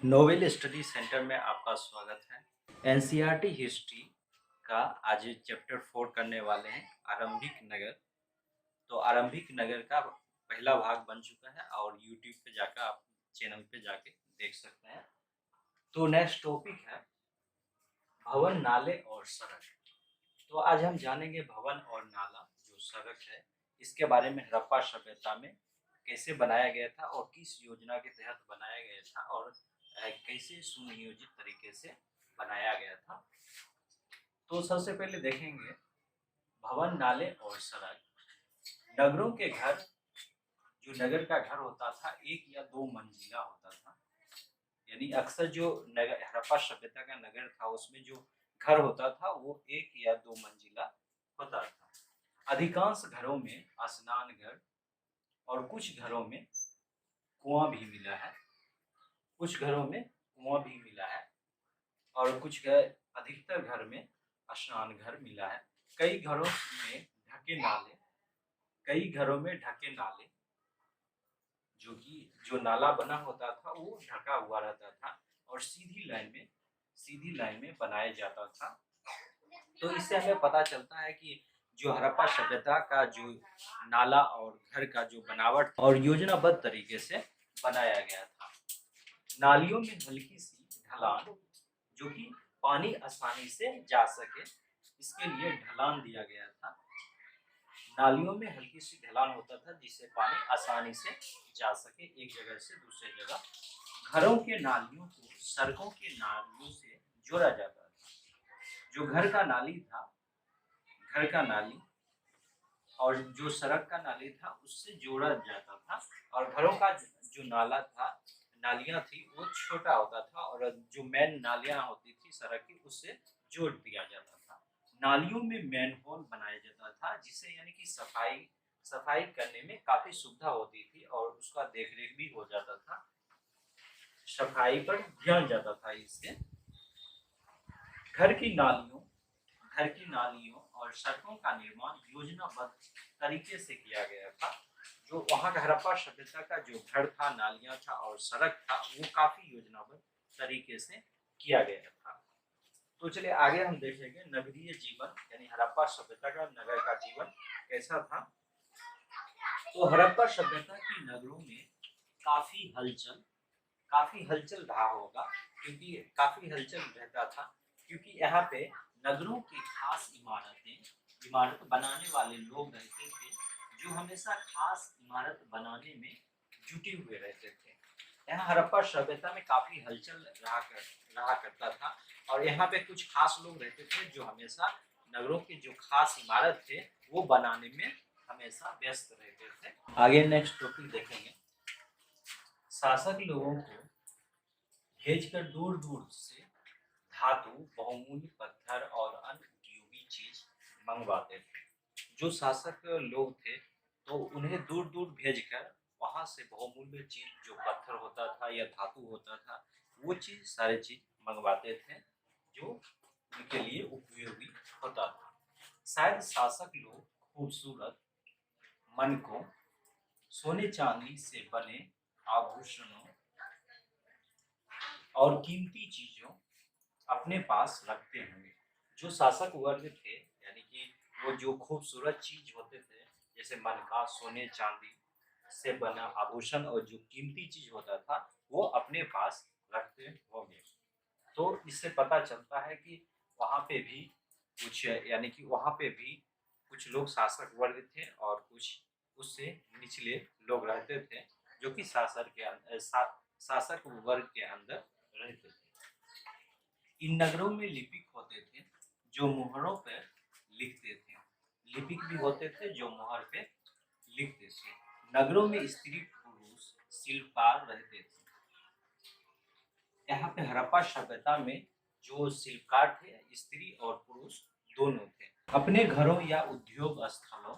Novel study centre में आपका स्वागत है। एनसीईआरटी हिस्ट्री का आज चैप्टर 4 करने वाले हैं, आरंभिक नगर। तो आरंभिक नगर का पहला भाग बन चुका है और यूट्यूब पे जाकर आप चैनल पे जाके देख सकते हैं। तो नेक्स्ट टॉपिक है भवन, नाले और सड़क। तो आज हम जानेंगे भवन और नाला जो सड़क है, इसके बारे में हड़प्पा सभ्यता में कैसे बनाया गया था और किस योजना के तहत बनाया गया था और कैसे सुनियोजित तरीके से बनाया गया था। तो सबसे पहले देखेंगे भवन, नाले और सड़क। नगरों के घर, जो नगर का घर होता था, एक या दो मंजिला होता था। यानी अक्सर जो नगर, हड़प्पा सभ्यता का नगर था, उसमें जो घर होता था वो एक या दो मंजिला होता था। अधिकांश घरों में स्नान घर और कुछ घरों में कुआं भी मिला है, कुछ घरों में कुआं भी मिला है और कुछ अधिकतर घर में स्नान घर मिला है। कई घरों में ढके नाले, कई घरों में ढके नाले, जो कि जो नाला बना होता था वो ढका हुआ रहता था और सीधी लाइन में बनाया जाता था। तो इससे हमें पता चलता है कि जो हड़प्पा सभ्यता का जो नाला और घर का जो बनावट और योजनाबद्ध तरीके से बनाया गया था। नालियों में हल्की सी ढलान, जो कि पानी आसानी से जा सके, इसके लिए ढलान दिया गया था। नालियों में हल्की सी ढलान होता था जिससे पानी आसानी से जा सके एक जगह से दूसरे जगह। घरों के नालियों को सड़कों के नालियों से जोड़ा जाता था। जो घर का नाली था, घर का नाली और जो सड़क का नाली था उससे जोड़ा जाता था। और घरों का जो नाला था, नालियां थी, वो छोटा होता था और जो मेन नालियां होती थी सड़क की, उससे जोड़ दिया जाता था। नालियों में मैनहोल बनाया जाता था, जिससे यानी कि सफाई करने में काफी सुविधा होती थी और उसका देखरेख भी हो जाता था, सफाई पर ध्यान जाता था इससे। घर की नालियों घर की नालियों और सड़कों का निर्माण योजनाबद्ध तरीके से किया गया था। जो वहाँ का हड़प्पा सभ्यता का जो घर था, नालियां था और सड़क था, वो काफी योजनाबद्ध तरीके से किया गया था। तो चलिए आगे हम देखेंगे नगरीय जीवन, यानी हड़प्पा सभ्यता का नगर का जीवन कैसा था। तो हड़प्पा सभ्यता की नगरों में काफी हलचल रहा होगा, क्योंकि काफी हलचल रहता था, क्योंकि यहाँ पे नगरों की खास इमारत बनाने वाले लोग रहते थे, जो हमेशा खास इमारत बनाने में जुटे हुए रहते थे। यहाँ हड़प्पा सभ्यता में काफी हलचल रहा करता था और यहाँ पे कुछ खास लोग रहते थे जो हमेशा नगरों की जो खास इमारत थे वो बनाने में हमेशा व्यस्त रहते थे। आगे नेक्स्ट टॉपिक देखेंगे। शासक लोगों को भेजकर दूर दूर से धातु, बहुमूल्य पत्थर और अन्य उपयोगी चीज मंगवाते थे। जो शासक लोग थे तो उन्हें दूर दूर भेजकर वहां से बहुमूल्य चीज, जो पत्थर होता था या धातु होता था, वो सारे चीज मंगवाते थे जो उनके लिए उपयोगी होता था। शायद शासक लोग खूबसूरत, मन को सोने चांदी से बने आभूषणों और कीमती चीजों अपने पास रखते होंगे। जो शासक वर्ग थे, यानी कि वो जो खूबसूरत चीज होते थे, जैसे मन का सोने चांदी से बना आभूषण और जो कीमती चीज होता था, वो अपने पास रखते होंगे। तो इससे पता चलता है कि वहाँ पे भी यानी कि वहाँ पे भी कुछ लोग शासक वर्ग थे और कुछ उससे निचले लोग रहते थे, जो कि शासक वर्ग के अंदर रहते थे। इन नगरों में लिपिक होते थे जो मुहरों पर लिखते थे। लिपिक भी होते थे जो मुहर पे लिखते थे। नगरों में स्त्री पुरुष शिल्पकार रहते थे। यहाँ पे हड़प्पा सभ्यता में जो शिल्पकार थे, स्त्री और पुरुष दोनों थे। अपने घरों या उद्योग स्थलों,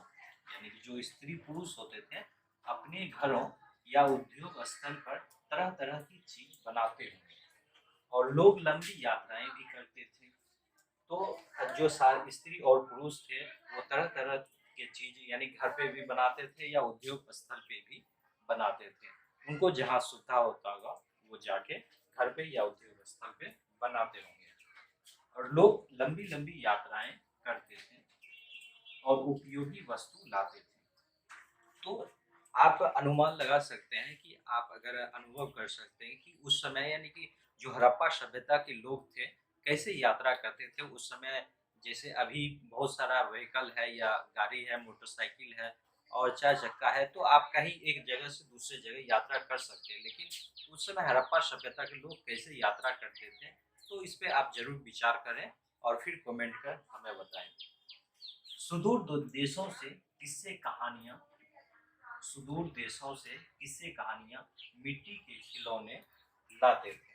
यानी कि जो स्त्री पुरुष होते थे, अपने घरों या उद्योग स्थल पर तरह तरह की चीज बनाते होंगे और लोग लंबी यात्राएं भी करते थे। तो जो स्त्री और पुरुष थे वो तरह तरह के चीज यानी घर पे भी बनाते थे या उद्योग स्थल पे भी बनाते थे। उनको जहाँ सुविधा होता होगा वो जाके घर पे या उद्योग स्थल पे बनाते होंगे। और लोग लंबी लंबी यात्राएं करते थे और उपयोगी वस्तु लाते थे। तो आप अनुमान लगा सकते हैं कि आप अगर अनुभव कर सकते हैं कि उस समय यानी कि जो हड़प्पा सभ्यता के लोग थे कैसे यात्रा करते थे उस समय। जैसे अभी बहुत सारा व्हीकल है या गाड़ी है, मोटरसाइकिल है और चार चक्का है, तो आप कहीं एक जगह से दूसरे जगह यात्रा कर सकते हैं। लेकिन उस समय हड़प्पा सभ्यता के लोग कैसे यात्रा करते थे, तो इस पे आप जरूर विचार करें और फिर कमेंट कर हमें बताएं। सुदूर देशों से किस्से कहानियां, सुदूर देशों से किस्से कहानियां, मिट्टी के खिलौने लाते थे।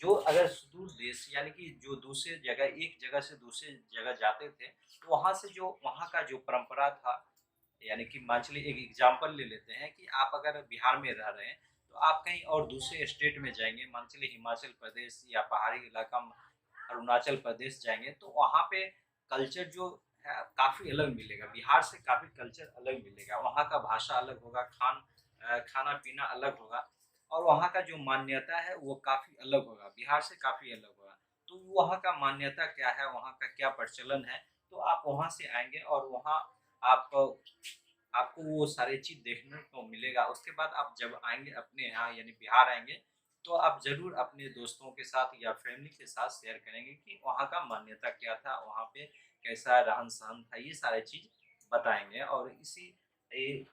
जो अगर सुदूर देश यानी कि जो दूसरे जगह, एक जगह से दूसरे जगह जाते थे, तो वहां से जो वहां का जो परंपरा था, यानी कि मान चलिए एक एग्जाम्पल ले लेते हैं कि आप अगर बिहार में रह रहे हैं तो आप कहीं और दूसरे स्टेट में जाएंगे, मान चलिए हिमाचल प्रदेश या पहाड़ी इलाका में अरुणाचल प्रदेश जाएंगे, तो वहाँ पे कल्चर जो है काफ़ी अलग मिलेगा। बिहार से काफ़ी कल्चर अलग मिलेगा, वहाँ का भाषा अलग होगा, खाना पीना अलग होगा और वहाँ का जो मान्यता है वो काफ़ी अलग होगा, बिहार से काफ़ी अलग होगा। तो वहाँ का मान्यता क्या है, वहाँ का क्या प्रचलन है, तो आप वहाँ से आएंगे और वहाँ आप आपको वो सारी चीज़ देखने को मिलेगा। उसके बाद आप जब आएँगे अपने यहाँ यानी बिहार आएँगे, तो आप ज़रूर अपने दोस्तों के साथ या फैमिली के साथ शेयर करेंगे कि वहाँ का मान्यता क्या था, वहाँ पे कैसा रहन-सहन था, ये सारी चीज़ बताएँगे। और ए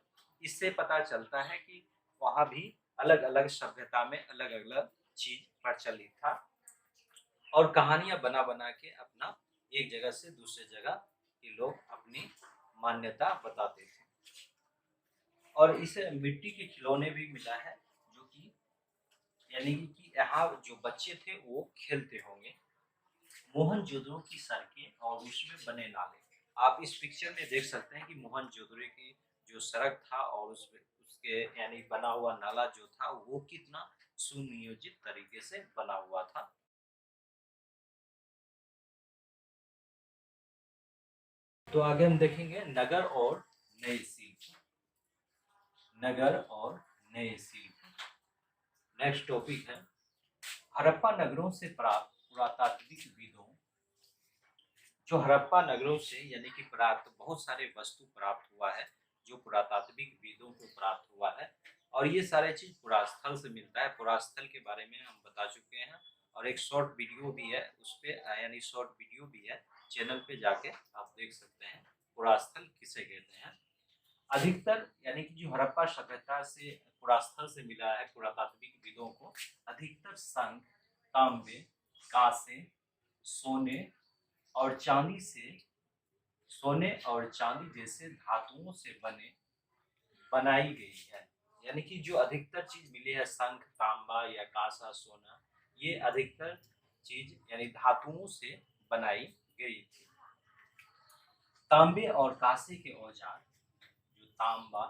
इससे पता चलता है कि वहाँ भी अलग-अलग सभ्यता में अलग-अलग चीज़ प्रचलित था और कहानियाँ बना-बना के अपना एक जगह से दूसरे जगह ये लोग अपनी मान्यता बताते थे। और इसे मिट्टी के खिलौने भी मिला है, जो कि यानी कि यहाँ जो बच्चे थे वो खेलते होंगे। मोहनजोदड़ो की सड़कें और उसमें बने नाले। आप इस पिक्चर में देख सकते हैं कि मोहनजोदड़ो की जो सड़क था और उसके यानी बना हुआ नाला जो था वो कितना सुनियोजित तरीके से बना हुआ था। तो आगे हम देखेंगे नगर और नए शिल्प। नगर और नए शिल्प नेक्स्ट टॉपिक है। हड़प्पा नगरों से प्राप्त पुरातात्विक विदों। जो हड़प्पा नगरों से यानी कि प्राप्त बहुत सारे वस्तु प्राप्त हुआ है, जो पुरातात्विक विदों को प्राप्त हुआ है और ये सारे चीज पुरास्थल से मिलता है। पुरास्थल के बारे में हम बता चुके हैं और एक शॉर्ट वीडियो भी है उस पे, यानी शॉर्ट वीडियो भी है चैनल पे, जाके आप देख सकते हैं पुरास्थल किसे कहते हैं। अधिकतर यानी कि जो हड़प्पा सभ्यता से पुरास्थल से मिला है पुरातात्विक विदों को, अधिकतर शंख, तांबे, कांसे, सोने और चांदी से, सोने और चांदी जैसे धातुओं से बनाई गई है। यानी कि जो अधिकतर चीज मिली है शंख, तांबा या कांसा, सोना, ये अधिकतर चीज यानी धातुओं से बनाई गई थी। तांबे और कांसे के औजार, जो तांबा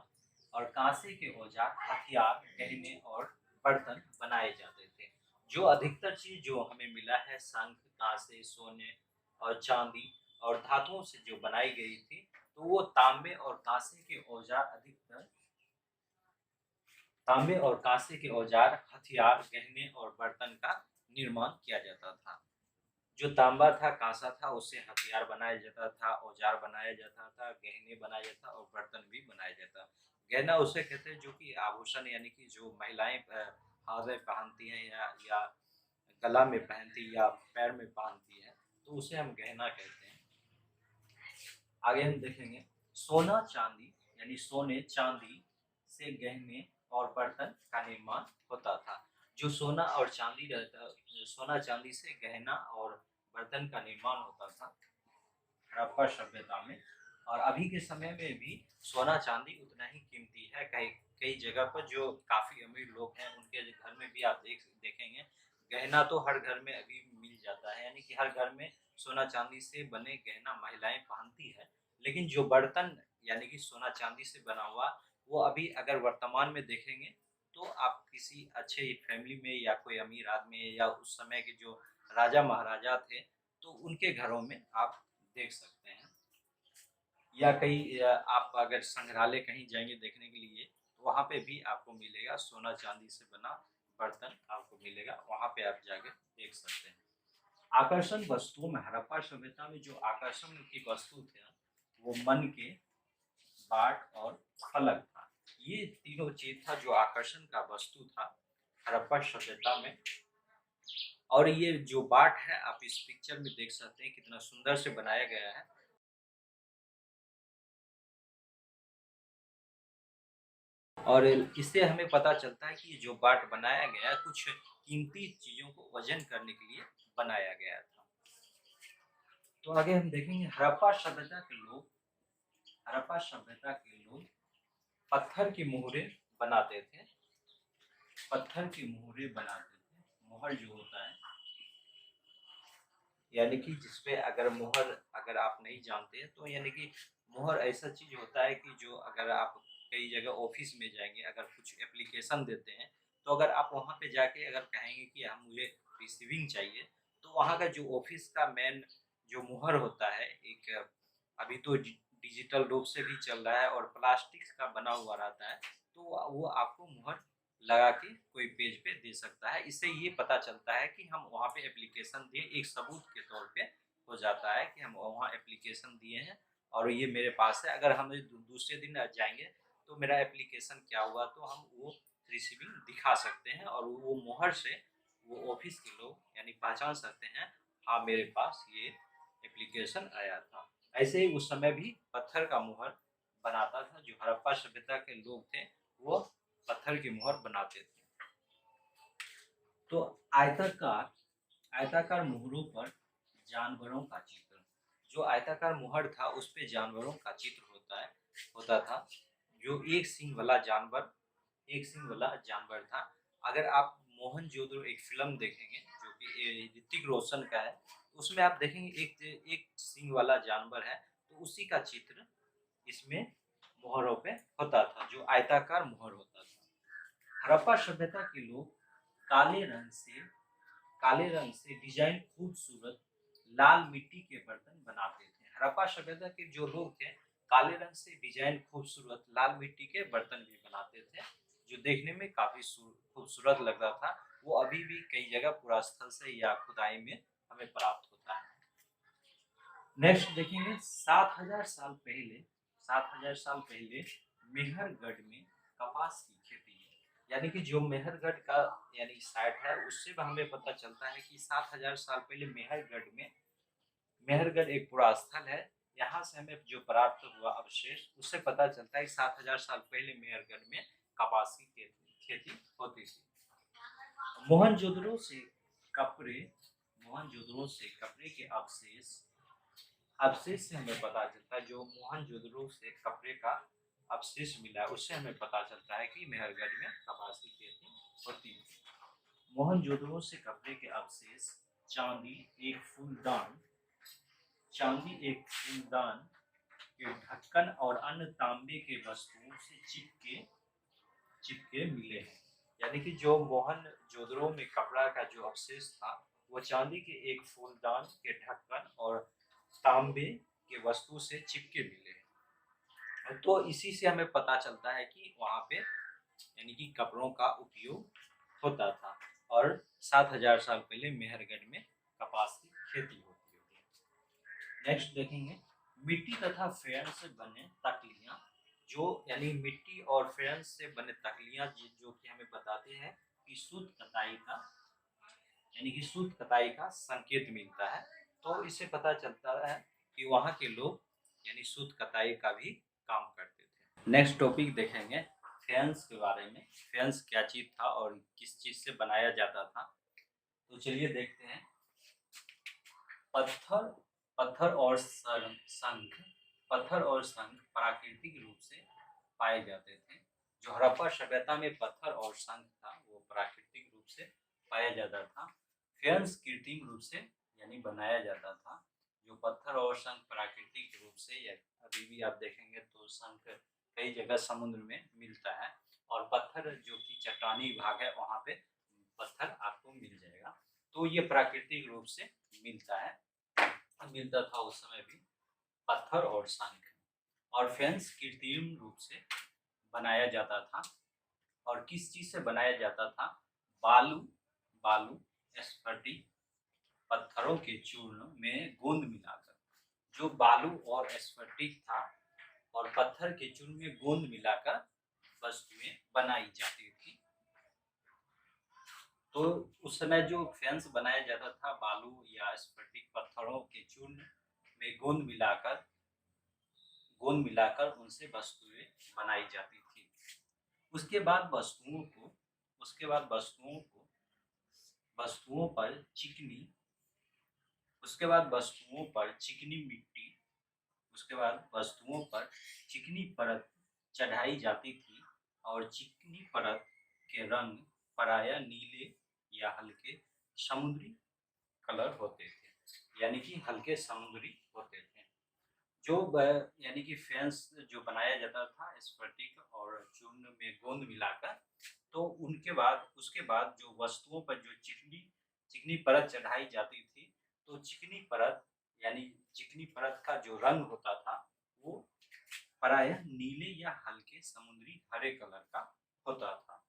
और कांसे के औजार, हथियार, गहने और बर्तन बनाए जाते थे। जो अधिकतर चीज जो हमें मिला है शंख, कांसे, सोने और चांदी और धातुओं से जो बनाई गई थी, तो वो तांबे और कांसे के औजार, अधिकतर तांबे और कांसे के औजार, हथियार, गहने और बर्तन का निर्माण किया जाता था। जो तांबा था, कांसा था, उससे हथियार बनाया जाता था, औजार बनाया जाता था, गहने बनाया जाता और बर्तन भी बनाया जाता। गहना उसे कहते हैं जो कि आभूषण यानी कि जो महिलाएं हाथ में पहनती हैं या गला में पहनती या पैर में पहनती है, तो उसे हम गहना कहते हैं। आगे हम देखेंगे सोना चांदी, यानी सोने चांदी से गहने और बर्तन का निर्माण होता था। जो सोना और चांदी रहता, सोना चांदी से गहना और बर्तन का निर्माण होता था हड़प्पा सभ्यता में। और अभी के समय में भी सोना चांदी उतना ही कीमती है। कई कई जगह पर जो काफी अमीर लोग हैं उनके घर में भी आप देखेंगे गहना तो हर घर में अभी मिल जाता है, यानी कि हर घर में सोना चांदी से बने गहना महिलाएं पहनती है। लेकिन जो बर्तन यानी कि सोना चांदी से बना हुआ, वो अभी अगर वर्तमान में देखेंगे तो आप किसी अच्छे फैमिली में या कोई अमीर आदमी या उस समय के जो राजा महाराजा थे, तो उनके घरों में आप देख सकते हैं। या कहीं आप अगर संग्रहालय कहीं जाएंगे देखने के लिए, तो वहाँ पे भी आपको मिलेगा सोना चांदी से बना बर्तन आपको मिलेगा, वहाँ पे आप जाके देख सकते हैं। आकर्षण वस्तुओं में हड़प्पा सभ्यता में जो आकर्षण की वस्तु थे वो मन के बाट और फलक था। ये तीनों चीज था जो आकर्षण का वस्तु था हड़प्पा सभ्यता में। और ये जो बाट है आप इस पिक्चर में देख सकते हैं कितना सुंदर से बनाया गया है। और इससे हमें पता चलता है कि जो बाट बनाया गया है कुछ कीमती चीजों को वजन करने के लिए बनाया गया था। तो आगे हम देखेंगे हड़प्पा सभ्यता के लोग पत्थर की मोहरे बनाते थे। पत्थर की मोहरे बनाते थे। मोहर जो होता है यानी कि जिसपे अगर आप नहीं जानते हैं तो यानी कि मोहर ऐसा चीज होता है कि जो अगर आप कई जगह ऑफिस में जाएंगे, अगर कुछ एप्लीकेशन देते हैं तो अगर आप वहाँ पे जाके अगर कहेंगे कि हम मुझे रिसीविंग चाहिए तो वहाँ का जो ऑफिस का मेन जो मोहर होता है, एक अभी तो डिजिटल रूप से भी चल रहा है और प्लास्टिक का बना हुआ रहता है, तो वो आपको मोहर लगा के कोई पेज पे दे सकता है। इससे ये पता चलता है कि हम वहाँ पे एप्लीकेशन दिए, एक सबूत के तौर पे हो जाता है कि हम वहाँ एप्लीकेशन दिए हैं और ये मेरे पास है। अगर हम दूसरे दिन जाएंगे तो मेरा एप्लीकेशन क्या हुआ तो हम वो रिसीविंग दिखा सकते हैं और वो मोहर से वो ऑफिस के लोग यानी पहचान सकते हैं, हाँ मेरे पास ये एप्लीकेशन आया था। ऐसे ही उस समय भी पत्थर का मोहर बनाता था। जो हड़प्पा सभ्यता के लोग थे वो पत्थर की मोहर बनाते थे। तो आयताकार आयताकार मोहरों पर जानवरों का चित्र, जो आयताकार मोहर था उस पे जानवरों का चित्र होता था। जो एक सिंग वाला जानवर था। अगर आप मोहनजोदड़ो एक फिल्म देखेंगे जो कि ऋतिक रोशन का है, उसमें आप देखेंगे एक सिंग वाला जानवर है, तो उसी का चित्र इसमें मोहरों पे होता था, जो आयताकार मोहर होता था। हड़प्पा सभ्यता के लोग काले काले रंग से डिजाइन खूबसूरत लाल मिट्टी के बर्तन बनाते थे। हड़प्पा सभ्यता के जो लोग थे काले रंग से डिजाइन खूबसूरत लाल मिट्टी के बर्तन भी बनाते थे, जो देखने में काफी खूबसूरत लग रहा था। वो अभी भी कई जगह पुरास्थल से या खुदाई में हमें प्राप्त होता है। नेक्स्ट देखेंगे 7,000 साल पहले मेहरगढ़ में कपास की खेती है। यानी कि जो मेहरगढ़ का यानी साइट है उससे हमें पता चलता है कि 7,000 साल पहले मेहरगढ़ एक पुरा स्थल है। यहाँ से हमें जो प्राप्त हुआ अवशेष उससे पता चलता है कि 7,000 साल पहले मेहरगढ़ में कपास की खेती होती थी। मोहनजोदड़ो से कपड़े मोहनजोदड़ो से कपड़े के अवशेष से हमें पता चलता है, जो मोहनजोदड़ो से कपड़े का अवशेष मिला है उससे हमें पता चलता है कि मेहरगढ़ में कपास की खेती होती है। मोहनजोदड़ो से कपड़े के अवशेष चांदी एक फूलदान के ढक्कन और अन्य तांबे के वस्तुओं से चिपके मिले हैं। यानी कि जो मोहनजोदड़ो में कपड़ा का जो अवशेष था वो चांदी के एक फूलदान के ढक्कन और तांबे के वस्तु से चिपके मिले हैं। तो इसी से हमें पता चलता है कि वहाँ पे यानी कि कपड़ों का उपयोग होता था और 7,000 साल पहले मेहरगढ़ में कपास की खेती होती है। नेक्स्ट देखेंगे मिट्टी तथा फेरन से बने तकलियां, जो यानी मिट्टी और फेरन से बने तकलियां जो कि हमें बताते हैं कि शुद्ध कताई का संकेत मिलता है। तो इससे पता चलता है कि वहाँ के लोग यानी शुद्ध कताई का भी काम करते थे। नेक्स्ट टॉपिक देखेंगे फेंस के बारे में। फेंस क्या चीज था और किस चीज से बनाया जाता था, तो चलिए देखते हैं। पत्थर और शंख प्राकृतिक रूप से पाए जाते थे। जो हड़प्पा सभ्यता में पत्थर और शंख था वो प्राकृतिक रूप से पाया जाता था। फेंस कृत्रिम रूप से यानी बनाया जाता था। जो पत्थर और शंख प्राकृतिक रूप से, या अभी भी आप देखेंगे तो शंख कई जगह समुद्र में मिलता है और पत्थर जो कि चट्टानी भाग है वहाँ पे पत्थर आपको मिल जाएगा। तो ये प्राकृतिक रूप से मिलता था उस समय भी पत्थर और शंख। और फेंस कृत्रिम रूप से बनाया जाता था। और किस चीज से बनाया जाता था? बालू बालू स्फटिक पत्थरों के चूर्ण में गोंद मिलाकर, जो बालू और स्फटिक था और पत्थर के चूर्ण में गोंद मिलाकर वस्तुएं बनाई जाती थी। तो उस समय जो फेंस बनाया जाता था बालू या स्फटिक पत्थरों के चूर्ण में गोंद मिलाकर उनसे वस्तुएं बनाई जाती थी। उसके बाद वस्तुओं पर चिकनी मिट्टी, उसके बाद वस्तुओं पर चिकनी परत चढ़ाई जाती थी और चिकनी परत के रंग प्रायः नीले या हल्के समुद्री कलर होते थे, यानी कि हल्के समुद्री होते थे। यानी कि फेंस जो बनाया जाता था स्फटिक और चूर्ण में गोंद मिलाकर, तो उसके बाद जो वस्तुओं पर जो चिकनी परत चढ़ाई जाती थी, तो चिकनी परत का जो रंग होता था वो प्रायः नीले या हल्के समुद्री हरे कलर का होता था।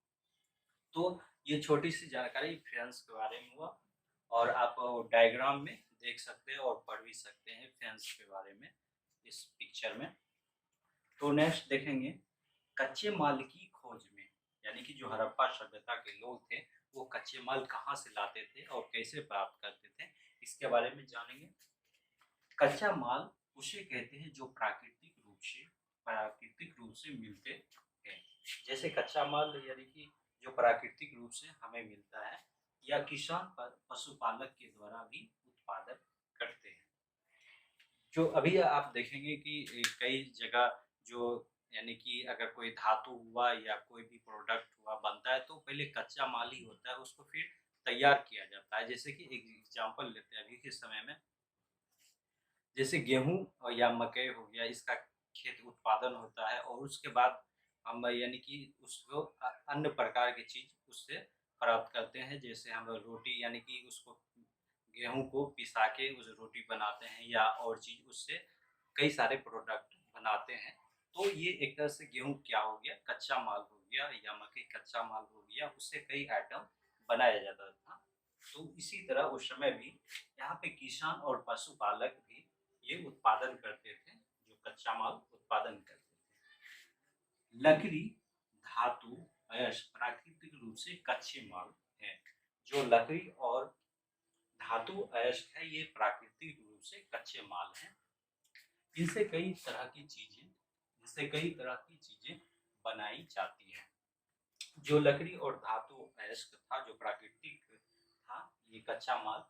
तो ये छोटी सी जानकारी फेंस के बारे में हुआ, और आप डायग्राम में देख सकते हैं और पढ़ भी सकते हैं फेंस के बारे में इस पिक्चर में। तो नेक्स्ट देखेंगे कच्चे माल की खोज में, यानी कि जो हड़प्पा सभ्यता के लोग थे वो कच्चे माल कहाँ से लाते थे और कैसे प्राप्त करते थे, इसके बारे में जानेंगे। कच्चा माल उसे कहते हैं जो प्राकृतिक रूप से मिलते हैं। जैसे कच्चा माल यानी कि जो प्राकृतिक रूप से हमें मिलता है, या किसान पशुपालक के द्वारा भी उत्पादन करते हैं। जो अभी आप देखेंगे कि कई जगह जो यानी कि अगर कोई धातु हुआ या कोई भी प्रोडक्ट हुआ बनता है, तो पहले कच्चा माल ही होता है, उसको फिर तैयार किया जाता है। जैसे कि एक एग्जांपल लेते हैं अभी के समय में, जैसे गेहूं या मकई हो गया, इसका खेत उत्पादन होता है और उसके बाद हम यानी कि उसको अन्य प्रकार की चीज उससे प्राप्त करते हैं। जैसे हम रोटी यानी कि उसको गेहूं को पिसा के उस रोटी बनाते हैं, या और चीज उससे कई सारे प्रोडक्ट बनाते हैं। तो ये एक तरह से गेहूं क्या हो गया, कच्चा माल हो गया, या मकई कच्चा माल हो गया, उससे कई आइटम बनाया जाता था। तो इसी तरह उस समय भी यहाँ पे किसान और पशुपालक भी ये उत्पादन करते थे, जो कच्चा माल उत्पादन करते थे। लकड़ी, धातु, अयस्क प्राकृतिक रूप से कच्चे माल है। जो लकड़ी और धातु अयस्क है, ये प्राकृतिक रूप से कच्चे माल हैं। इनसे कई तरह की चीजें बनाई जाती हैं। जो लकड़ी और धातु अयस्क था, जो प्राकृतिक था, ये कच्चा माल,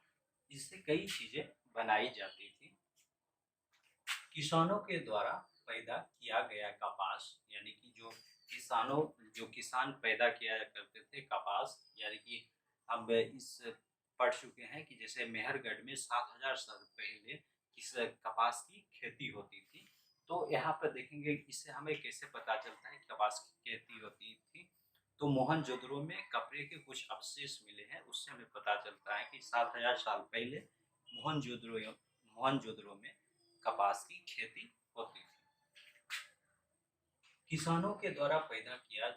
इससे कई चीजें बनाई जाती थी। किसानों के द्वारा पैदा किया गया कपास, यानी कि जो किसान पैदा किया करते थे कपास, यानी कि हम इस पढ़ चुके हैं कि जैसे मेहरगढ़ में 7000 साल पहले इस कपास की खेती होती थी। तो यहाँ पर देखेंगे इससे हमें कैसे पता चलता है कि कपास की खेती होती थी। तो मोहनजोदड़ो में कपड़े के कुछ अवशेष मिले हैं, उससे हमें पता चलता है कि 7000 साल पहले मोहनजोदड़ो में कपास की खेती होती थी। किसानों के द्वारा पैदा किया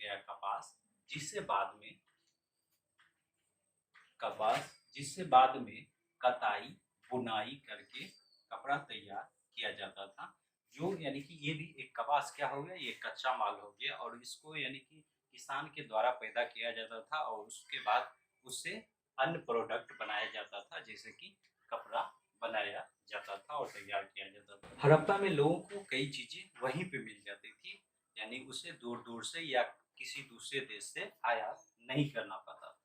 गया कपास, जिससे बाद में कताई बुनाई करके कपड़ा तैयार किया जाता था। जो यानी कि ये भी एक कपास क्या हो गया, ये कच्चा माल हो गया, और इसको यानी कि किसान के द्वारा पैदा किया जाता था और उसके बाद उससे अन्य प्रोडक्ट बनाया जाता था, जैसे कि कपड़ा बनाया जाता था और तैयार किया जाता था। हड़प्पा में लोगों को कई चीजें वहीं पे मिल जाती थी, यानी उसे दूर दूर से या किसी दूसरे देश से आयात नहीं करना पड़ता था।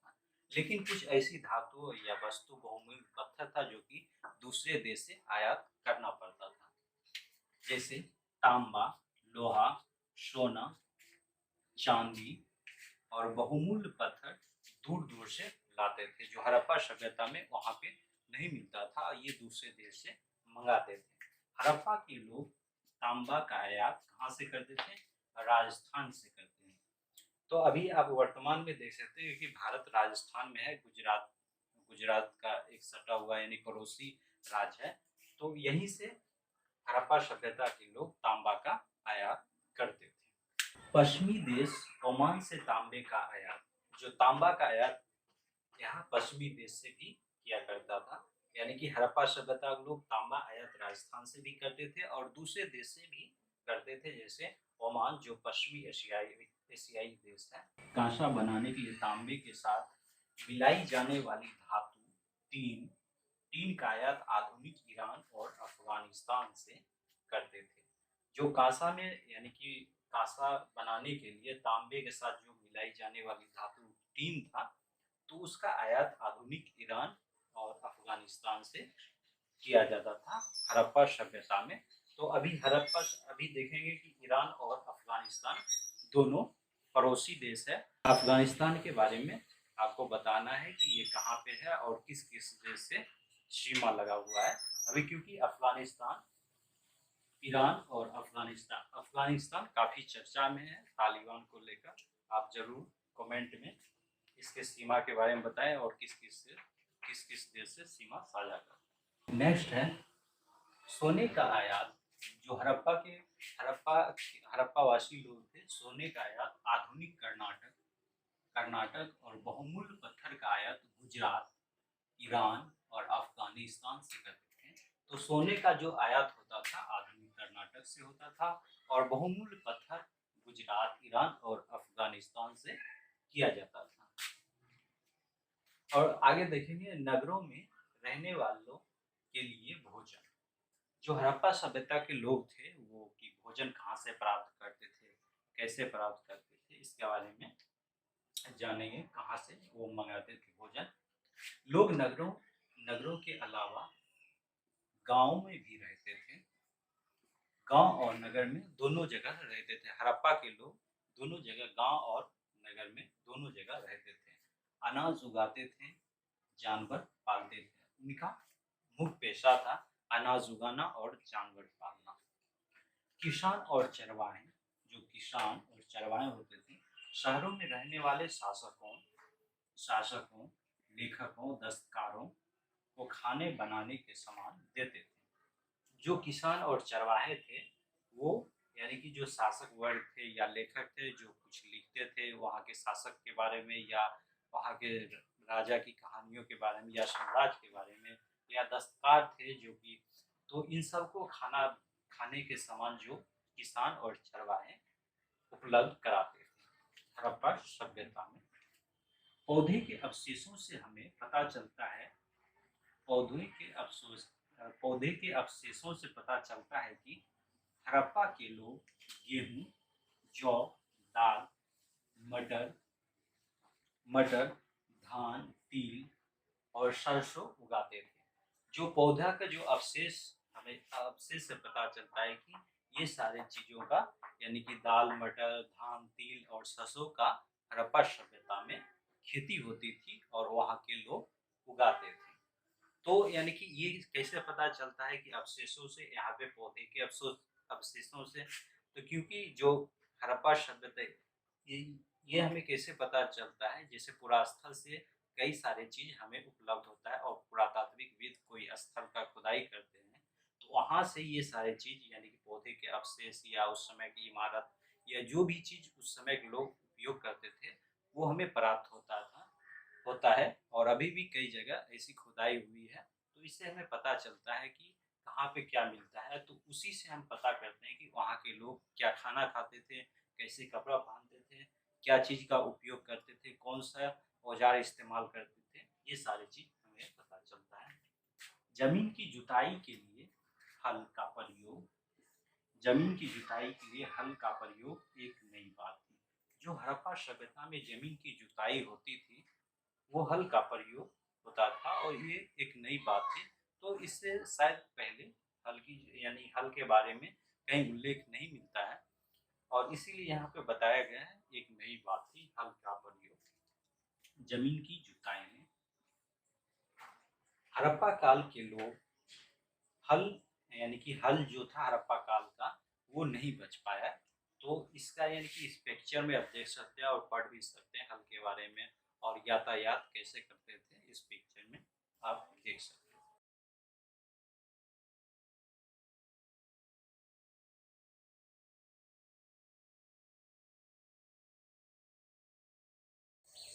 लेकिन कुछ ऐसी धातु या वस्तु बहुमूल्य पत्थर था जो कि दूसरे देश से आयात करना पड़ता था, जैसे तांबा, लोहा, सोना, चांदी और बहुमूल्य पत्थर दूर दूर से लाते थे, जो हड़प्पा सभ्यता में वहां पे नहीं मिलता था, ये दूसरे देश से मंगाते थे। हड़प्पा के लोग तांबा का आयात कहाँ से करते थे, राजस्थान से करते हैं। तो अभी आप वर्तमान में देख सकते हैं कि भारत राजस्थान में है, गुजरात का एक सटा हुआ यानी पड़ोसी राज्य है। तो यहीं से हड़प्पा सभ्यता के लोग तांबा का आयात करते थे। पश्चिमी देश ओमान से तांबे का आयात जो तांबा का आयात यहाँ पश्चिमी देश से भी किया करता था। यानी कि हड़प्पा सभ्यता के लोग तांबा आयात राजस्थान से भी करते थे और दूसरे देश से भी करते थे, जैसे ओमान जो पश्चिमी एशियाई देश है। कांसा बनाने के लिए तांबे के साथ मिलाई जाने वाली धातु टीन टीन का आयात आधुनिक ईरान और अफगानिस्तान से करते थे। जो कांसा में यानी कि कांसा बनाने के लिए तांबे के साथ जो मिलाई जाने वाली धातु टीन था, तो उसका आयात आधुनिक ईरान और अफगानिस्तान से किया जाता था हड़प्पा सभ्यता में। तो अभी देखेंगे कि ईरान और अफगानिस्तान दोनों पड़ोसी देश है। अफगानिस्तान के बारे में आपको बताना है कि ये कहाँ पे है और किस किस देश से सीमा लगा हुआ है। अभी क्योंकि अफगानिस्तान, ईरान और अफगानिस्तान काफी चर्चा में है तालिबान को लेकर। आप जरूर कमेंट में इसके सीमा के बारे में बताएं और किस किस देश से सीमा साझा करते हैं। नेक्स्ट है सोने का आयात। जो हड़प्पावासी लोग थे, सोने का आयात आधुनिक कर्नाटक और बहुमूल्य पत्थर का आयात गुजरात, ईरान और अफगानिस्तान से करते थे। तो सोने का जो आयात होता था आधुनिक कर्नाटक से होता था और बहुमूल्य पत्थर गुजरात, ईरान और अफगानिस्तान से किया जाता था। और आगे देखेंगे नगरों में रहने वालों के लिए भोजन। जो हड़प्पा सभ्यता के लोग थे वो कि भोजन कहाँ से प्राप्त करते थे, कैसे प्राप्त करते थे, इसके बारे में जानेंगे। कहाँ से वो मंगाते थे भोजन। लोग नगरों के अलावा गांव में भी रहते थे। गांव और नगर में दोनों जगह रहते थे। हड़प्पा के लोग दोनों जगह, गांव और नगर में दोनों जगह रहते थे। अनाज उगाते थे, जानवर पालते थे। उनका मुख्य पेशा था अनाज उगाना और जानवर पालना। किसान और चरवाहे, जो किसान और चरवाहे होते थे, शहरों में रहने वाले शासकों, लेखकों, दस्तकारों को खाने बनाने के सामान देते थे। जो किसान और चरवाहे थे वो यानी कि जो शासक वर्ग थे या लेखक थे जो कुछ लिखते थे वहाँ के शासक के बारे में या वहाँ के राजा की कहानियों के बारे में या साम्राज्य के बारे में, या दस्तकार थे जो कि, तो इन सबको खाने के सामान जो किसान और चरवाहे उपलब्ध कराते थे हड़प्पा सभ्यता में। पौधे के अवशेषों से हमें पता चलता है पौधे के अवशेषों से पता चलता है कि हड़प्पा के लोग गेहूं, जौ, दाल, मटर, धान, तिल और सरसों उगाते थे। जो पौधा का जो अवशेष से पता चलता है कि ये सारे चीजों का यानी कि दाल, मटर, धान, तिल और सरसों का हड़प्पा सभ्यता में खेती होती थी और वहाँ के लोग उगाते थे। तो यानी कि ये कैसे पता चलता है कि अवशेषों से, यहाँ पे पौधे के अवशेषों से, तो क्योंकि जो हड़प्पा सभ्यता ये हमें कैसे पता चलता है, जैसे पुरास्थल से कई सारे चीज हमें उपलब्ध होता है और पुरातात्विकविद कोई स्थल का खुदाई करते हैं तो वहां से ये सारे चीज यानी कि पौधे के अवशेष या उस समय की इमारत या जो भी चीज उस समय के लोग उपयोग करते थे वो हमें प्राप्त होता है। और अभी भी कई जगह ऐसी खुदाई हुई है तो इससे हमें पता चलता है कि कहाँ पे क्या मिलता है। तो उसी से हम पता करते हैं कि वहाँ के लोग क्या खाना खाते थे, कैसे कपड़ा पहनते थे, क्या चीज का उपयोग करते थे, कौन सा औजार इस्तेमाल करते थे, ये सारी चीज हमें पता चलता है। जमीन की जुताई के लिए हल का प्रयोग एक नई बात थी। जो हड़प्पा सभ्यता में जमीन की जुताई होती थी वो हल का प्रयोग होता था और ये एक नई बात थी। तो इससे शायद पहले हल के बारे में कहीं उल्लेख नहीं मिलता है और इसीलिए यहाँ पे बताया गया है एक नई बात थी हल का प्रयोग जमीन की जुताई में। हड़प्पा काल के लोग हल यानी कि हल जो था हड़प्पा काल का वो नहीं बच पाया। तो इसका यानी कि इस पिक्चर में आप देख सकते हैं और पढ़ भी सकते हैं हल के बारे में और यातायात कैसे करते थे, इस पिक्चर में आप देख सकते हैं।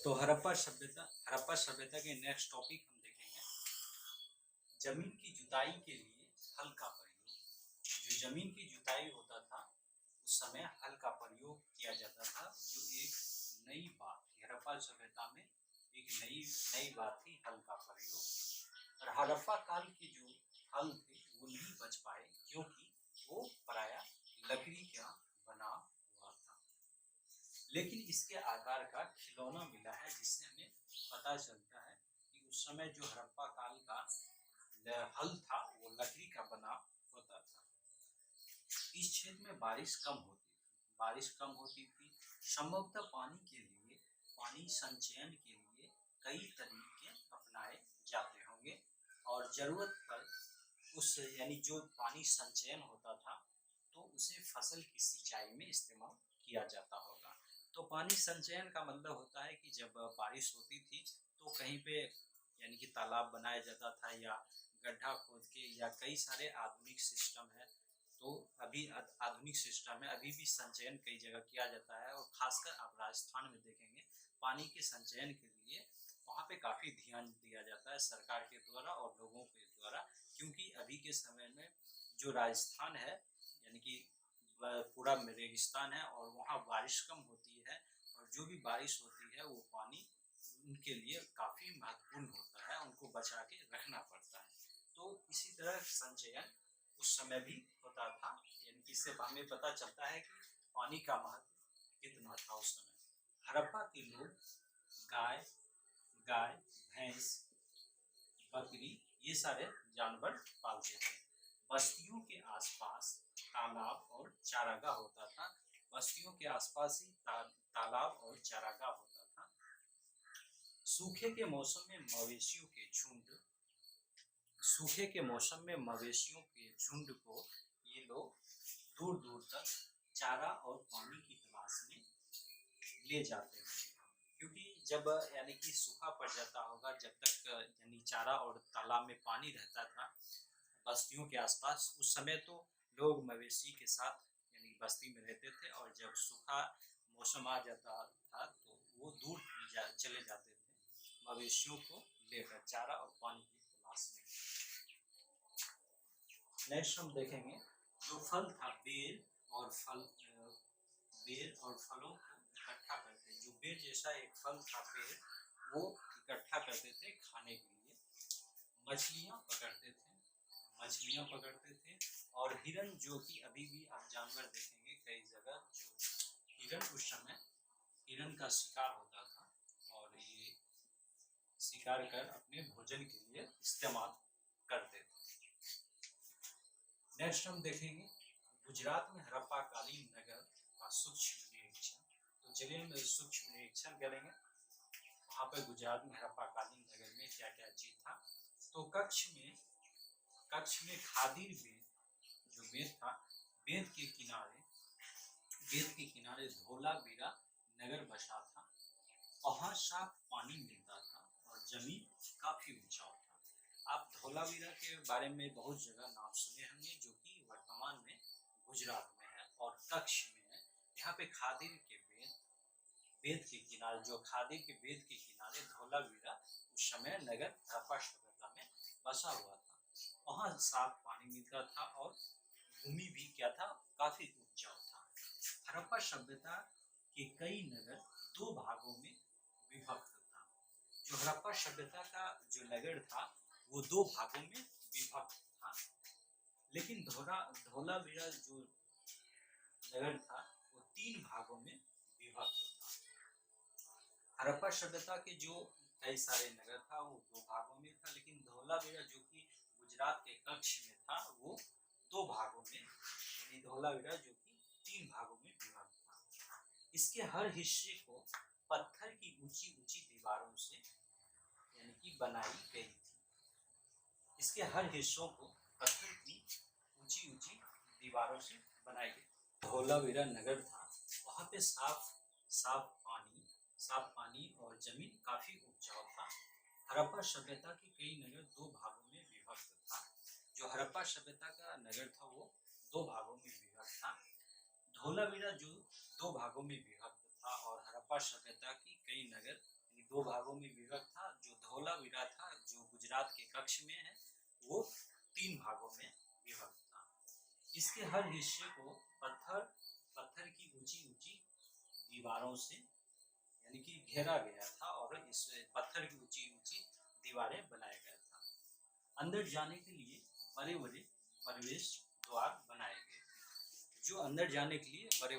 तो हड़प्पा सभ्यता के नेक्स्ट टॉपिक हम देखेंगे जमीन की जुताई के लिए हल का प्रयोग। जो जमीन की जुताई होता था उस समय हल का प्रयोग किया जाता था, जो एक नई बात थी हड़प्पा सभ्यता में, एक नई बात थी हल का प्रयोग। और हड़प्पा काल के जो हल थे वो नहीं बच पाए क्योंकि वो प्रायः लकड़ी का बना हुआ था। लेकिन इसके आकार का खिलौना मिला है जिससे हमें पता चलता है कि उस समय जो हड़प्पा काल का हल था वो लकड़ी का बना होता था। इस क्षेत्र में बारिश कम होती थी। संभवतः पानी संचयन के लिए कई तरीके अपनाए जाते होंगे और जरूरत पर यानी जो पानी संचयन होता था तो उसे फसल की सिंचाई में इस्तेमाल किया जाता होगा। तो पानी संचयन का मतलब होता है कि जब बारिश होती थी तो कहीं पे यानी कि तालाब बनाया जाता था या गड्ढा खोद के, या कई सारे आधुनिक सिस्टम है। तो अभी आधुनिक सिस्टम है, अभी भी संचयन कई जगह किया जाता है और खासकर आप राजस्थान में देखेंगे पानी के संचयन के लिए वहाँ पे काफ़ी ध्यान दिया जाता है सरकार के द्वारा और लोगों के द्वारा, क्योंकि अभी के समय में जो राजस्थान है यानी कि पूरा रेगिस्तान है और वहाँ बारिश कम होती है और जो भी बारिश होती है वो पानी उनके लिए काफ़ी महत्वपूर्ण होता है, उनको बचा के रखना पड़ता है। तो इसी तरह संचयन उस समय भी होता था, यानी कि इससे हमें पता चलता है कि पानी का महत्व कितना था उस समय। हड़प्पा के लोग गाय, भैंस, बकरी ये सारे जानवर पालते थे। बस्तियों के आसपास तालाब और चारागाह होता था। बस्तियों के आसपास ही तालाब और चारागाह होता था। सूखे के मौसम में मवेशियों के झुंड को ये लोग दूर दूर तक चारा और पानी की तलाश में ले जाते हैं, क्योंकि जब यानी कि सूखा पड़ जाता होगा, जब तक यानी चारा और तालाब में पानी रहता था बस्तियों के आसपास, उस समय तो लोग मवेशी के साथ यानी बस्ती में रहते थे और जब सूखा मौसम आ जाता था तो वो दूर चले जाते थे मवेशियों को लेकर चारा और पानी की तलाश में। नेक्स्ट हम देखेंगे जो फल था बेर और फलों को इकट्ठा करते, जो बेर जैसा एक फल था बेर, वो इकट्ठा करते थे खाने के लिए। मछलियाँ पकड़ते थे और हिरन, जो कि अभी भी आप जानवर देखेंगे कई जगह, जो हिरन उस समय हिरन का शिकार होता था और ये शिकार कर अपने भोजन के लिए इस्तेमाल करते थे। नेक्स्ट हम देखेंगे गुजरात में हड़प्पा कालीन नगर का सूक्ष्म निरीक्षण। तो चलिए हम सूक्ष्म निरीक्षण करेंगे वहाँ पर गुजरात में हड़प्पा कालीन नगर में क्या क्या चीज था। तो कक्ष में खादिर बेद जो बेद था, बेद के किनारे धोलावीरा नगर बसा था। वहाँ साफ पानी मिलता था और जमीन काफी ऊंचा था। आप धोलावीरा के बारे में बहुत जगह नाम सुने होंगे, जो कि वर्तमान में गुजरात में है और कच्छ में है। यहाँ पे खादिर के बेद के किनारे, जो खादिर के बेद के किनारे धोलावीरा उस समय नगर हड़प्पा सभ्यता में बसा हुआ था। वहाँ साफ पानी मिलता था और भूमि भी क्या था, काफी उपजाऊ था। हड़प्पा सभ्यता के कई नगर दो भागों में विभक्त था। जो हड़प्पा सभ्यता का जो नगर था वो दो भागों में विभक्त था, लेकिन धोलावीरा जो नगर था वो तीन भागों में विभक्त था। हड़प्पा सभ्यता के जो कई सारे नगर था वो दो भागों में था, लेकिन धोलावीरा जो कि गुजरात के कच्छ में था वो दो भागों में, यानी धोलावीरा जो कि तीन भागों में विभक्त था। इसके हर हिस्से को पत्थर की ऊंची ऊंची दीवारों से यानी कि बनाई गई थी। इसके हर हिस्सों को पत्थर की ऊंची ऊंची दीवारों से बनाई गई। धोलावीरा नगर था, वहाँ पे साफ पानी और जमीन काफी उपजाऊ था। हड़प्पा सभ्यता के कई नगर दो भागों में विभक्त था। जो हड़प्पा सभ्यता का नगर था वो दो भागों में विभक्त था। धोलावीरा जो दो भागों में विभक्त था और हड़प्पा सभ्यता की कई नगर दो भागों में विभक्त था। जो धौलावीरा था जो गुजरात के कच्छ में है वो 3 भागों में विभक्त था। इसके हर हिस्से को पत्थर की ऊंची दीवारों से यानी कि घेरा गया था और इस पत्थर की ऊंची दीवारें बनाया गया था। अंदर जाने के लिए बड़े प्रवेश द्वार बनाए गए थे। जो अंदर जाने के लिए बड़े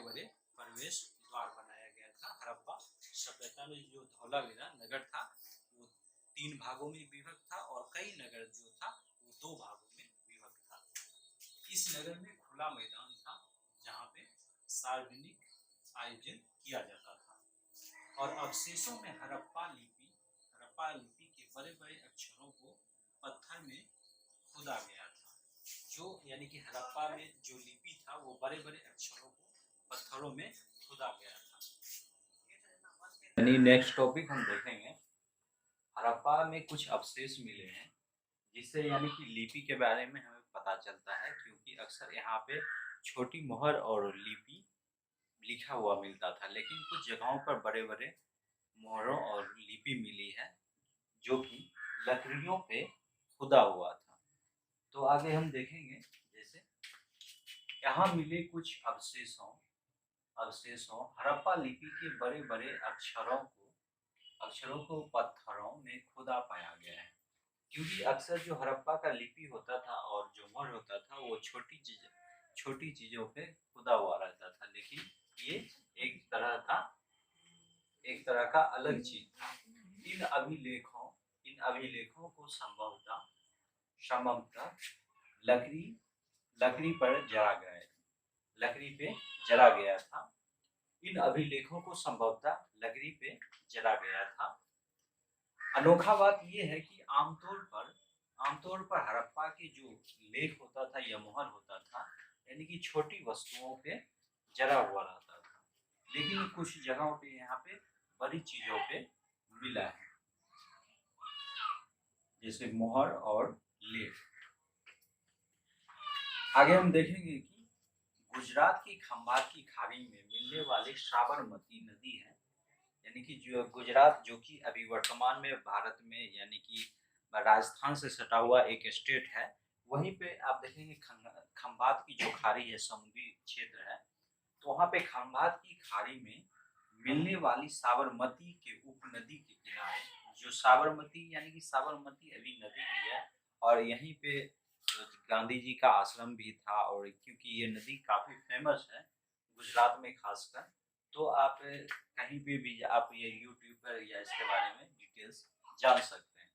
प्रवेश द्वार बनाया गया था। हड़प्पा सभ्यता में जो धौलावीरा नगर था वो 3 भागों में विभक्त था और कई नगर जो था वो 2 भागों में विभक्त था। इस नगर में खुला मैदान था जहाँ पे सार्वजनिक आयोजन किया जाता था। और अवशेषों में हड़प्पा लिपि के बड़े अक्षरों को पत्थर में खोदा गया था। जो यानी कि हड़प्पा में जो लिपि था वो बड़े अक्षरों को पत्थरों में खोदा गया था। यानी नेक्स्ट टॉपिक हम देखेंगे, हड़प्पा में कुछ अवशेष मिले हैं जिससे यानी कि लिपि के बारे में हमें पता चलता है, क्योंकि अक्सर यहाँ पे छोटी मोहर और लिपि लिखा हुआ मिलता था, लेकिन कुछ जगहों पर बड़े मोहरों और लिपि मिली है जो कि लकड़ियों पे खुदा हुआ था। तो आगे हम देखेंगे, जैसे यहाँ मिले कुछ अवशेषों हड़प्पा लिपि के बड़े अक्षरों को पत्थरों में खुदा पाया गया है। क्योंकि अक्सर जो हड़प्पा का लिपि होता था और जो मोहर होता था वो छोटी चीजों पे खुदा हुआ रहता था, लेकिन ये एक तरह का अलग चीज था। इन अभिलेखों को संभवतः लकड़ी पे जला गया था। इन अभिलेखों को संभवतः लकड़ी पे जला गया था। अनोखा बात यह है कि आमतौर पर हड़प्पा के जो लेख होता था या मोहर होता था यानी कि छोटी वस्तुओं पे जला हुआ रहता था, लेकिन कुछ जगहों पे यहाँ पे बड़ी चीजों पे मिला है, जैसे मोहर और लेख। आगे हम देखेंगे कि गुजरात की खंभात की खाड़ी में मिलने वाली साबरमती नदी है, यानी कि जो गुजरात जो कि अभी वर्तमान में भारत में यानी कि राजस्थान से सटा हुआ एक स्टेट है, वहीं पे आप देखेंगे खंभात की जो खाड़ी है, समुद्री क्षेत्र है, तो वहाँ पे खंभात की खाड़ी में मिलने वाली साबरमती के उपनदी के किनारे, जो साबरमती यानी कि साबरमती अभी नदी भी है और यहीं पे गांधी जी का आश्रम भी था, और क्योंकि ये नदी काफी फेमस है गुजरात में खासकर, तो आप कहीं भी आप ये यूट्यूब पर या इसके बारे में डिटेल्स जान सकते हैं।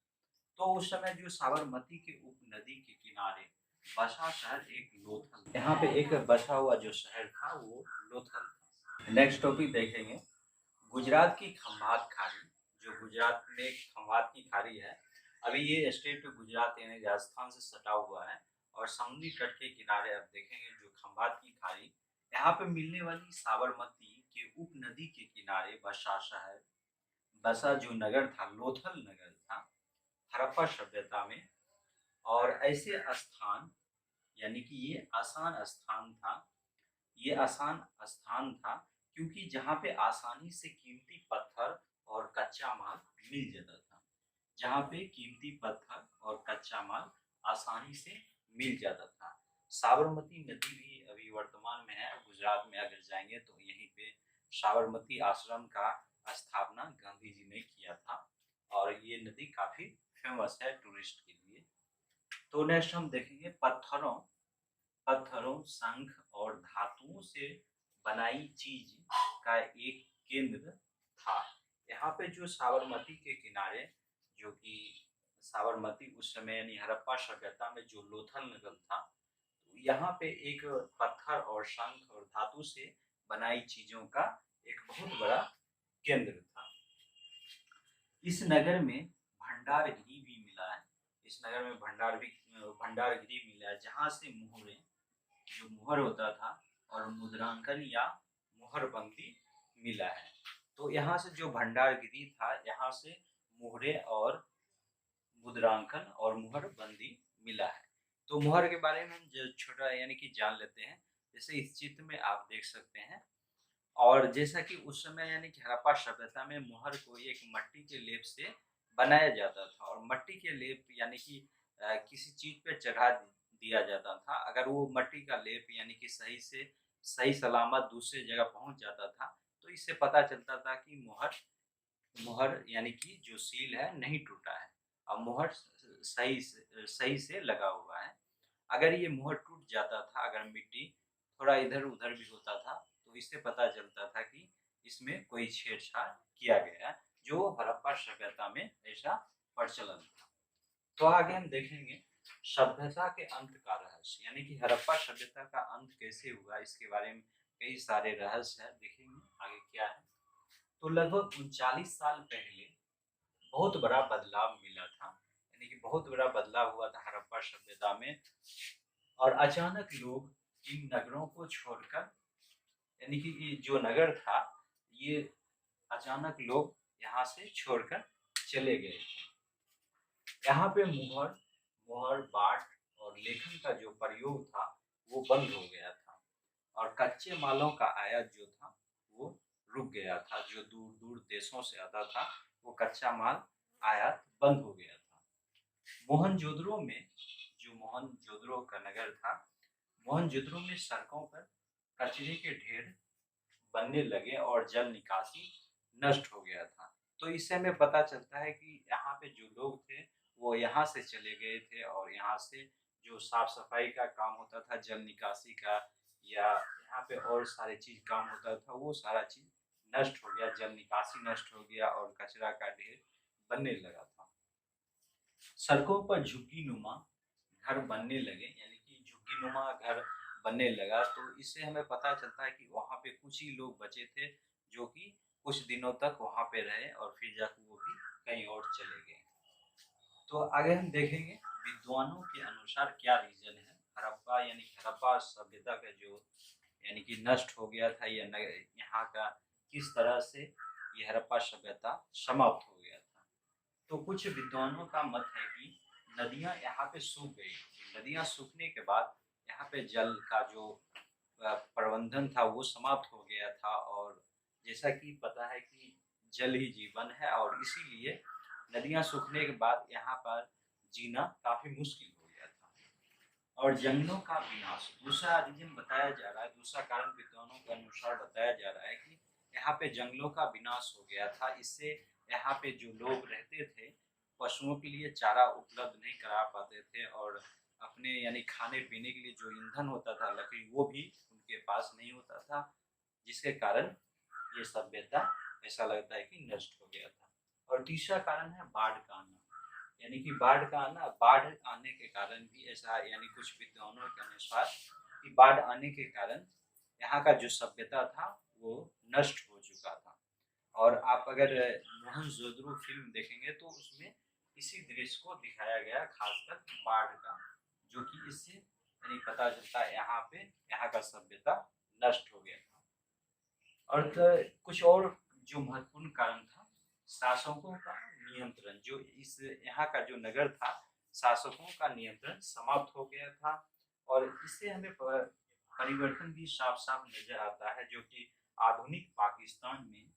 तो उस समय जो साबरमती के उपनदी के किनारे बसा शहर एक लोथल, यहाँ पे एक बसा हुआ जो शहर था वो लोथल था। नेक्स्ट टॉपिक देखेंगे, गुजरात की खंभात खाड़ी, जो गुजरात में खंभात की खाड़ी है, अभी ये स्टेट गुजरात यानी राजस्थान से सटा हुआ है और समुद्री तट के किनारे आप देखेंगे जो खंभात की खाड़ी, यहाँ पे मिलने वाली साबरमती के उपनदी के किनारे बसा जो नगर था लोथल नगर था हड़प्पा सभ्यता में। और ऐसे स्थान यानी कि ये आसान स्थान था क्योंकि जहाँ पे आसानी से कीमती पत्थर और कच्चा माल मिल जाता था, जहाँ पे कीमती पत्थर और कच्चा माल आसानी से मिल जाता था। साबरमती नदी भी अभी वर्तमान में है, गुजरात में अगर जाएंगे तो यहीं पे साबरमती आश्रम का स्थापना गांधी जी ने किया था और ये नदी काफी फेमस है टूरिस्ट के लिए। तो नेक्स्ट हम देखेंगे पत्थरों, शंख और धातुओं से बनाई चीज का एक केंद्र था। यहाँ पे जो साबरमती के किनारे, जो कि साबरमती उस समय यानी हड़प्पा सभ्यता में जो लोथल नगर था, तो यहाँ पे एक पत्थर और शंख और धातु से बनाई चीजों का एक बहुत बड़ा केंद्र था। इस नगर में भंडारगिरी भी मिला है, इस नगर में भंडारगिरी मिला है, जहाँ से जो मोहर होता था और मुद्रांकन या मोहरबंदी मिला है। तो यहाँ से जो भंडारगिरी था, यहाँ से मोहरे और मुद्रांकन और मोहरबंदी मिला है। तो मोहर के बारे में हम जो छोटा यानी कि जान लेते हैं, जैसे इस चित्र में आप देख सकते हैं और जैसा कि उस समय यानी कि हड़प्पा सभ्यता में मोहर को एक मट्टी के लेप से बनाया जाता था और मट्टी के लेप यानी कि किसी चीज पे चढ़ा दिया जाता था। अगर वो मट्टी का लेप यानी कि सही सलामत दूसरी जगह पहुंच जाता था, तो इससे पता चलता था कि मोहर मोहर यानी कि जो सील है नहीं टूटा है और मोहर सही से लगा हुआ है। अगर ये मोहर टूट जाता था, अगर मिट्टी थोड़ा इधर-उधर भी होता था, तो इससे पता चलता था कि इसमें कोई छेड़छाड़ किया गया है, जो हड़प्पा सभ्यता में ऐसा प्रचलन था। तो आगे हम देखेंगे सभ्यता के अंत का रहस्य, यानी कि हड़प्पा सभ्यता का अंत कैसे हुआ, इसके बारे में कई सारे रहस्य हैं, देखेंगे आगे क्या है। तो लगभग 39 साल पहले बहुत बड़ा बदलाव मिला था, यानी कि बहुत बड़ा बदलाव हुआ था हड़प्पा सभ्यता में। और अचानक लोग इन नगरों को छोड़कर, यानी कि ये जो नगर था, ये अचानक लोग यहाँ से छोड़कर चले गए थे। यहाँ पे मुहर मुहर बाट और लेखन का जो प्रयोग था वो बंद हो गया था और कच्चे मालों का आयात जो था वो रुक गया था। जो दूर दूर देशों से आता था वो कच्चा माल आयात बंद हो गया था। मोहनजोदड़ो में, जो मोहनजोदड़ो का नगर था, मोहनजोदड़ो में सड़कों पर कचरे के ढेर बनने लगे और जल निकासी नष्ट हो गया था। तो इससे हमें पता चलता है कि यहाँ पे जो लोग थे वो यहाँ से चले गए थे और यहाँ से जो साफ सफाई का काम होता था, जल निकासी का, या यहाँ पे और सारे चीज काम होता था, वो सारा चीज नष्ट हो गया, जल निकासी नष्ट हो गया और कचरा का ढेर बनने लगा था। सड़कों पर झुग्गी नुमा घर बनने लगे, यानी कि झुग्गी नुमा घर बनने लगा। तो इससे हमें पता चलता है कि वहाँ पे कुछ ही लोग बचे थे जो कि कुछ दिनों तक वहाँ पे रहे और फिर जाकर वो भी कहीं और चले गए। तो आगे हम देखेंगे विद्वानों के अनुसार क्या रीजन है हड़प्पा, यानी हड़प्पा सभ्यता का जो यानी कि नष्ट हो गया था, या यहाँ का किस तरह से ये हड़प्पा सभ्यता समाप्त हो गया था। तो कुछ विद्वानों का मत है कि नदियां यहाँ पे सूख गई। नदियां सूखने के बाद यहाँ पे जल का जो प्रबंधन था वो समाप्त हो गया था। और जैसा कि पता है कि जल ही जीवन है और इसीलिए नदियां सूखने के बाद यहाँ पर जीना काफी मुश्किल हो गया था। और जंगलों का विनाश दूसरा रीजन बताया जा रहा है, दूसरा कारण विद्वानों के अनुसार बताया जा रहा है कि यहाँ पे जंगलों का विनाश हो गया था। इससे यहाँ पे जो लोग रहते थे पशुओं के लिए चारा उपलब्ध नहीं करा पाते थे और अपने यानी खाने पीने के लिए जो ईंधन होता था लकड़ी, वो भी उनके पास नहीं होता था, जिसके कारण ये सभ्यता ऐसा लगता है कि नष्ट हो गया था। और तीसरा कारण है बाढ़ का आना, यानी कि बाढ़ आने के कारण भी ऐसा, यानी कुछ विद्वानों के अनुसार कि बाढ़ आने के कारण यहाँ का जो सभ्यता था वो नष्ट हो चुका था। और आप अगर मोहनजोदड़ो फिल्म देखेंगे तो उसमें इसी दृश्य को दिखाया गया, खासकर बाढ़ का, जो कि इससे यानी पता चलता है यहाँ पे यहाँ का सभ्यता नष्ट हो गया था। और कुछ और जो महत्वपूर्ण कारण था, शासकों का नियंत्रण, जो इस यहाँ का जो नगर था, शासकों का नियंत्रण समाप्त हो गया था। और इससे हमें परिवर्तन भी साफ साफ नजर आता है, जो कि आधुनिक पाकिस्तान में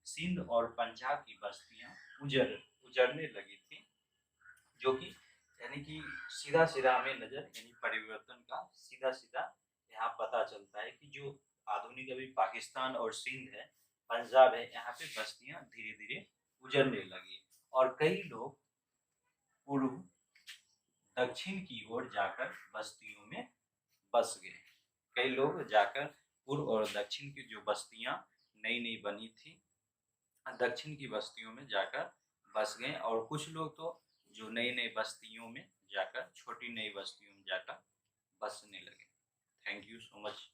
सिंध और पंजाब की बस्तियां उजड़ने लगी थी, जो कि यानी कि सीधा सीधा हमें नजर, यानी परिवर्तन का सीधा सीधा यहाँ पता चलता है कि जो आधुनिक अभी पाकिस्तान और सिंध है, पंजाब है, यहाँ पे बस्तियां धीरे धीरे उजड़ने लगी और कई लोग पूर्व दक्षिण की ओर जाकर बस्तियों में बस गए। कई लोग जाकर पूर्व और दक्षिण की जो बस्तियां नई नई बनी थी, दक्षिण की बस्तियों में जाकर बस गए और कुछ लोग तो जो नई नई बस्तियों में जाकर, छोटी नई बस्तियों में जाकर बसने लगे। Thank you so much.